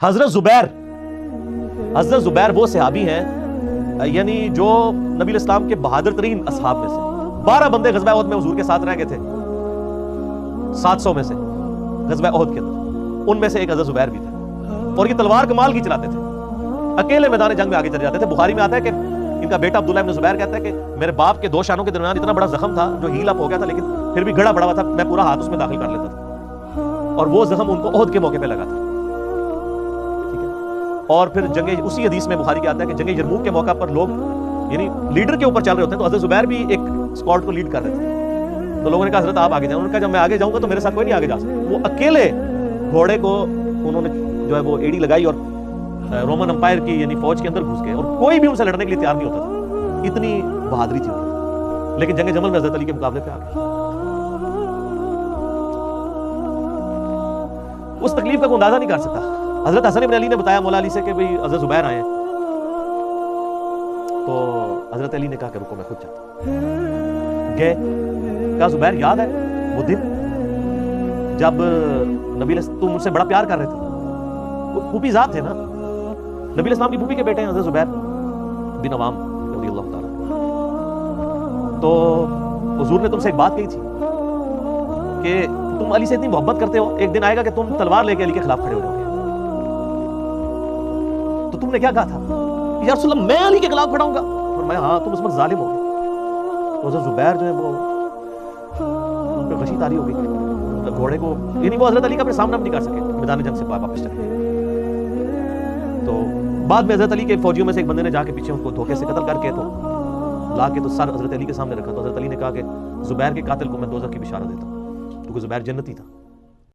حضرت زبیر وہ صحابی ہیں یعنی جو نبی علیہ السلام کے بہادر ترین اصحاب میں سے 12 بندے غزوہ احد میں حضور کے ساتھ رہ گئے تھے 700 میں سے غزوہ احد کے اندر، ان میں سے ایک حضرت زبیر بھی تھے، اور یہ تلوار کمال کی چلاتے تھے، اکیلے میدان جنگ میں آگے چلے جاتے تھے۔ بخاری میں آتا ہے کہ ان کا بیٹا عبداللہ ابن زبیر کہتا ہے کہ میرے باپ کے 2 شانوں کے درمیان اتنا بڑا زخم تھا جو ہیل اپ ہو گیا تھا، لیکن پھر بھی گڑا بڑا ہوا تھا، میں پورا ہاتھ اس میں داخل کر لیتا تھا، اور وہ زخم ان کو احد کے موقع پہ لگا تھا۔ اور پھر جنگ، اسی حدیث میں بخاری کے آتا ہے کہ جنگ یرموک کے موقع پر لوگ یعنی لیڈر کے اوپر چل رہے ہوتے ہیں، تو حضرت زبیر بھی ایک اسکواڈ کو لیڈ کر رہے تھے، تو لوگوں نے کہا حضرت آپ آگے جائیں، انہوں نے کہا جب میں آگے جاؤں گا تو میرے ساتھ کوئی نہیں آگے جا سکتا۔ وہ اکیلے گھوڑے کو انہوں نے جو ہے وہ ایڑی لگائی اور رومن امپائر کی یعنی فوج کے اندر گھس گئے، اور کوئی بھی ان سے لڑنے کے لیے تیار نہیں ہوتا تھا، اتنی بہادری تھی ان کی، لیکن جنگ جمل میں حضرت علی کے مقابلے پہ آ گئے۔ اس تکلیف کا کوئی اندازہ نہیں کر سکتا۔ حضرت حسن ابن علی نے بتایا مولا علی سے کہ بھئی حضرت زبیر آئے ہیں، تو حضرت علی نے کہا کہ رکو میں خود چاہتا ہوں۔ گئے، کہا زبیر یاد ہے وہ دن جب نبی تم مجھ سے بڑا پیار کر رہے تھے، پھوپھی ذات تھے نا، نبی علیہ السلام کی پھوپھی کے بیٹے ہیں حضرت زبیر بن عوام رضی اللہ تعالیٰ، تو حضور نے تم سے ایک بات کہی تھی کہ تم علی سے اتنی محبت کرتے ہو، ایک دن آئے گا کہ تم تلوار لے کے علی کے خلاف کھڑے ہو جاؤ گے، تو تم نے کیا کہا تھا؟ یا رسول اللہ میں علی کے خلاف کھڑا ہوں گا؟ فرمایا ہاں تم اس وقت ظالم ہو گے۔ تو حضرت زبیر جو ہے وہ ان پہ غشی طاری ہو گئی، گھوڑے کو یعنی وہ حضرت علی کا اپنے سامنا نہیں کر سکے، میدان جنگ سے واپس چلے گئے۔ تو بعد میں حضرت علی کے فوجیوں میں سے ایک بندے نے جا کے پیچھے ان کو دھوکے سے قتل کر کے تو لا کے تو سر حضرت علی کے سامنے رکھا، تو حضرت علی نے کہا کہ زبیر کے قاتل کو میں دوزخ کی بشارت دیتا ہوں، کیونکہ زبیر جنتی تھا۔